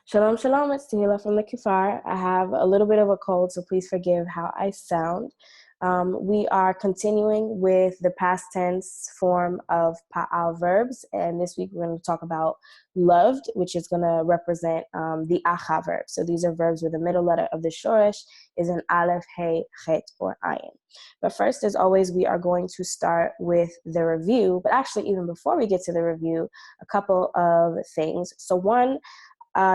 Shalom, shalom. It's Tehila from the Kifar. I have a little bit of a cold, so please forgive how I sound. We are continuing with the past tense form of Paal verbs, and this week we're going to talk about loved, which is going to represent the Acha verb. So these are verbs where the middle letter of the Shoresh is an Aleph, Hey, Chet, or Ayin. But first, as always, we are going to start with the review. But actually, even before we get to the review, a couple of things. So one,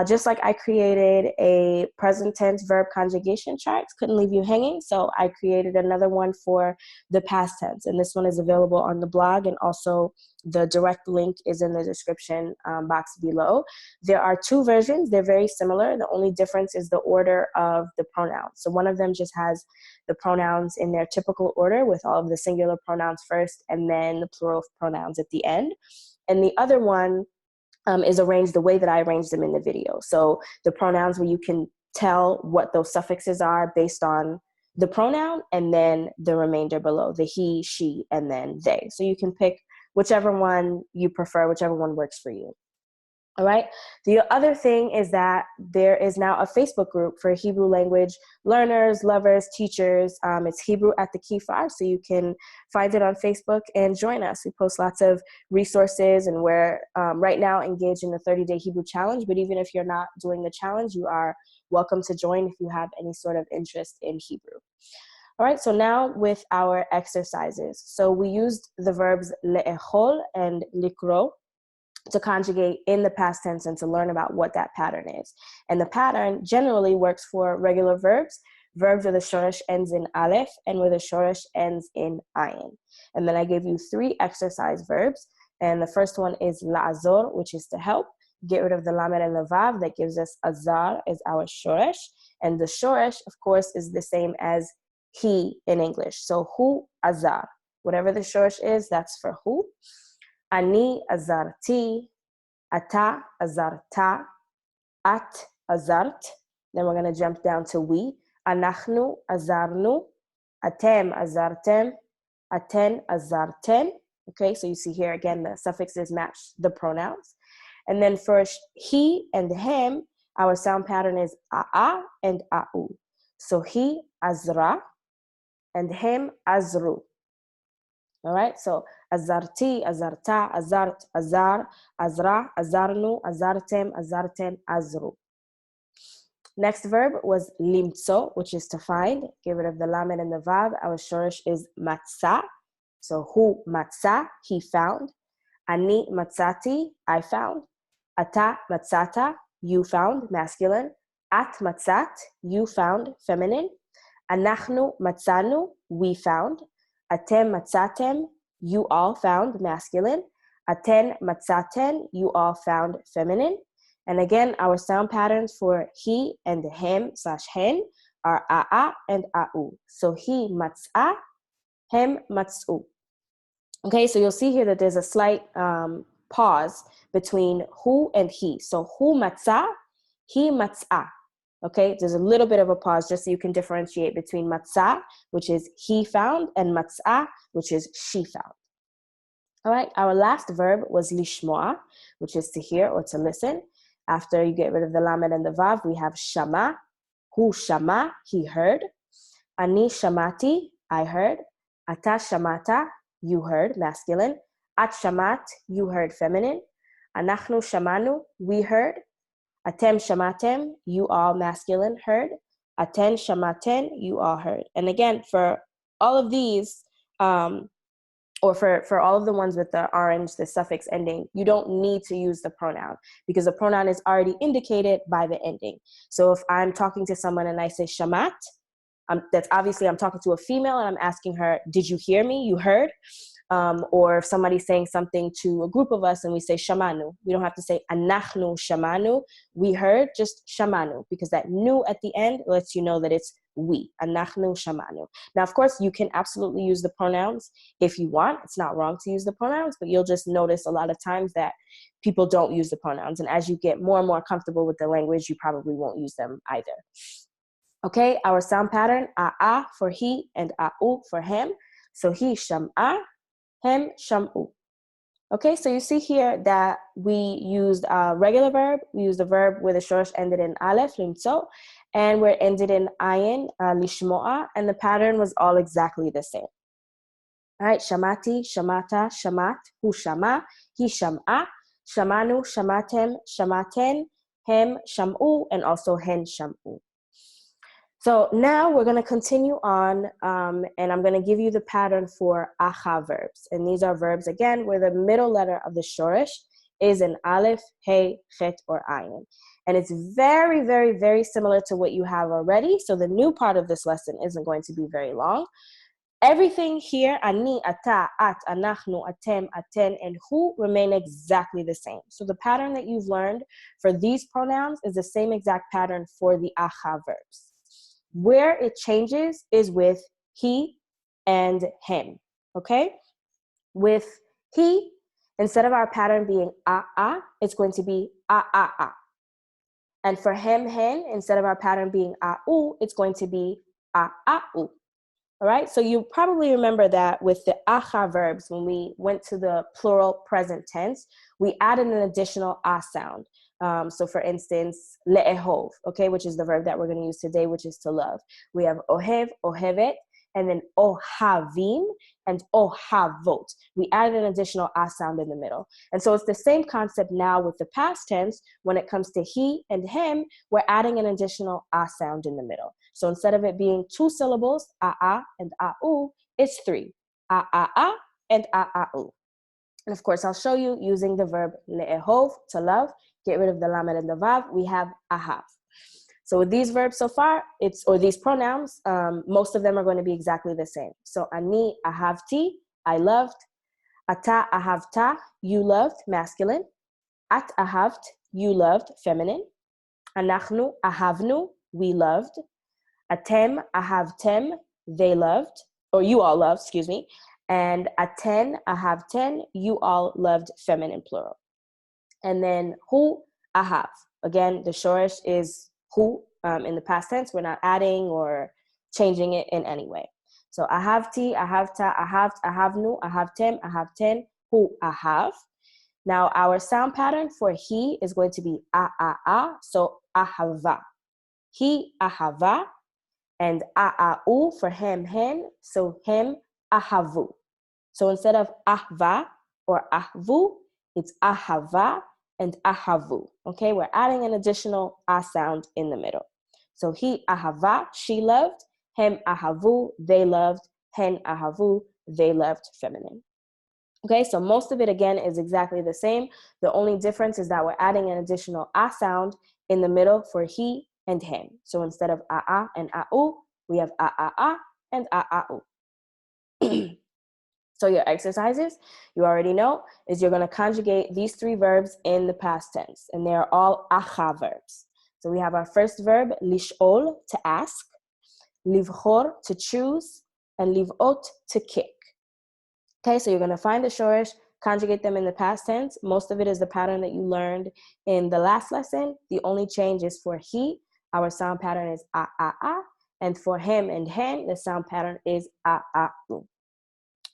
just like I created a present tense verb conjugation chart, couldn't leave you hanging. So I created another one for the past tense. And this one is available on the blog. And also the direct link is in the description box below. There are two versions. They're very similar. The only difference is the order of the pronouns. So one of them just has the pronouns in their typical order with all of the singular pronouns first and then the plural pronouns at the end. And the other one is arranged the way that I arranged them in the video. So the pronouns where you can tell what those suffixes are based on the pronoun, and then the remainder below, the he, she, and then they. So you can pick whichever one you prefer, whichever one works for you. All right. The other thing is that there is now a Facebook group for Hebrew language learners, lovers, teachers. It's Hebrew at the Kifar, so you can find it on Facebook and join us. We post lots of resources, and we're right now engaged in the 30-day Hebrew challenge. But even if you're not doing the challenge, you are welcome to join if you have any sort of interest in Hebrew. All right, so now with our exercises. So we used the verbs le'echol and likro to conjugate in the past tense and to learn about what that pattern is. And the pattern generally works for regular verbs, verbs where the shoresh ends in aleph and where the shoresh ends in ayin. And then I gave you three exercise verbs. And the first one is la'azor, which is to help. Get rid of the lamed and the vav. That gives us azar as our shoresh. And the shoresh, of course, is the same as he in English. So hu azar. Whatever the shoresh is, that's for who. Ani azarti, ata azarta, at azart. Then we're going to jump down to we. Anachnu azarnu, atem azartem, aten azarten. Okay, so you see here again the suffixes match the pronouns. And then for he and him, our sound pattern is a and au. So he azra and him azru. All right, so azarti, azarta, azart, azar, azra, azarnu, azartem, azarten, azru. Next verb was limtso, which is to find. Get rid of the lamed and the vav. Our shoresh is matza. So hu matza, he found. Ani matzati, I found. Ata matzata, you found, masculine. At matzat, you found, feminine. Anachnu matzanu, we found. Atem matzatem, you all found, masculine. Aten matzaten, you all found, feminine. And again, our sound patterns for he and him/hen are a and au. So he matzah, hem matzu. Okay, so you'll see here that there's a slight pause between who and he. So who matzah, he matzah. Okay, there's a little bit of a pause just so you can differentiate between matzah, which is he found, and matzah, which is she found. All right, our last verb was lishmoa, which is to hear or to listen. After you get rid of the lamed and the vav, we have shama. Hu shama, he heard. Ani shamati, I heard. Ata shamata, you heard, masculine. At shamat, you heard, feminine. Anachnu shamanu, we heard. Atem shamatem, you all, masculine, heard. Aten shamaten, you all heard. And again, for all of these, or for all of the ones with the orange, the suffix ending, you don't need to use the pronoun because the pronoun is already indicated by the ending. So if I'm talking to someone and I say shamat, that's obviously I'm talking to a female and I'm asking her, did you hear me? You heard? Or if somebody's saying something to a group of us and we say shamanu, we don't have to say anachnu shamanu, we heard, just shamanu, because that nu at the end lets you know that it's we, anachnu shamanu. Now, of course, you can absolutely use the pronouns if you want. It's not wrong to use the pronouns, but you'll just notice a lot of times that people don't use the pronouns. And as you get more and more comfortable with the language, you probably won't use them either. Okay, our sound pattern, a for he and au for him. So he sham'a, hem sham'u. Okay, so you see here that we used a regular verb, we used a verb where the shoresh ended in aleph, limtzo, and where it ended in ayin, lishmo'a, and the pattern was all exactly the same. All right, shamati, shamata, shamat, hu shama, he sham'a, shamanu, shamatem, shamaten, hem, sham'u, and also hen sham'u. So now we're going to continue on, and I'm going to give you the pattern for aha verbs. And these are verbs, again, where the middle letter of the shoresh is an aleph, hey, chet, or ayin. And it's very, very, very similar to what you have already. So the new part of this lesson isn't going to be very long. Everything here, ani, ata, at, anachnu, atem, aten, and hu remain exactly the same. So the pattern that you've learned for these pronouns is the same exact pattern for the aha verbs. Where it changes is with he and him, okay? With he, instead of our pattern being a, it's going to be a. And for him, hen, instead of our pattern being u, it's going to be u. All right, so you probably remember that with the aha verbs, when we went to the plural present tense, we added an additional a sound. So for instance, le'ehov, okay, which is the verb that we're going to use today, which is to love. We have ohev, ohevet, and then ohavim and ohavot. We added an additional a sound in the middle. And so it's the same concept now with the past tense. When it comes to he and him, we're adding an additional a sound in the middle. So instead of it being 2 syllables, a and a-u, it's 3. A and a-u. And of course, I'll show you using the verb le'ehov, to love. Get rid of the lamed and the vav. We have ahav. So with these verbs so far, or these pronouns, most of them are going to be exactly the same. So ani ahavti, I loved. Ata ahavta, you loved, masculine. At ahavt, you loved, feminine. Anachnu ahavnu, we loved. Atem ahavtem, they loved, or you all loved, excuse me. And aten ahavten, you all loved, feminine plural. And then hu ahav. Again, the shoresh is hu in the past tense. We're not adding or changing it in any way. So ahavti, ahavta, ahavt, ahavnu, ahavtem, ahavten, hu ahav. Now our sound pattern for he is going to be a. So ahava. He ahava. And a-u for him, hen. So him ahavu. So instead of ahva or ahvu, it's ahava and ahavu. Okay, we're adding an additional a sound in the middle. So he ahava, she loved. Him ahavu, they loved. Hen ahavu, they loved, feminine. Okay, so most of it again is exactly the same. The only difference is that we're adding an additional a sound in the middle for he and him. So instead of a and a-u, we have a and a-u. So your exercises, you already know, is you're going to conjugate these 3 verbs in the past tense, and they are all aha verbs. So we have our first verb, lish'ol, to ask, livchor, to choose, and liv'ot, to kick. Okay, so you're going to find the shoresh, conjugate them in the past tense. Most of it is the pattern that you learned in the last lesson. The only change is for he, our sound pattern is a, and for him and hen, the sound pattern is a-u.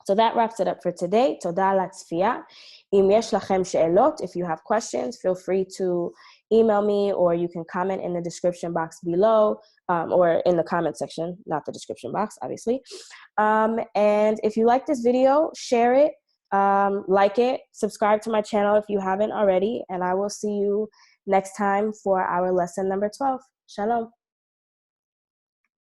So that wraps it up for today. Toda latzfiya. Im yesh lachem she'elot. If you have questions, feel free to email me, or you can comment in the description box below, or in the comment section, not the description box, obviously. And if you like this video, share it, like it, subscribe to my channel if you haven't already, and I will see you next time for our lesson number 12. Shalom.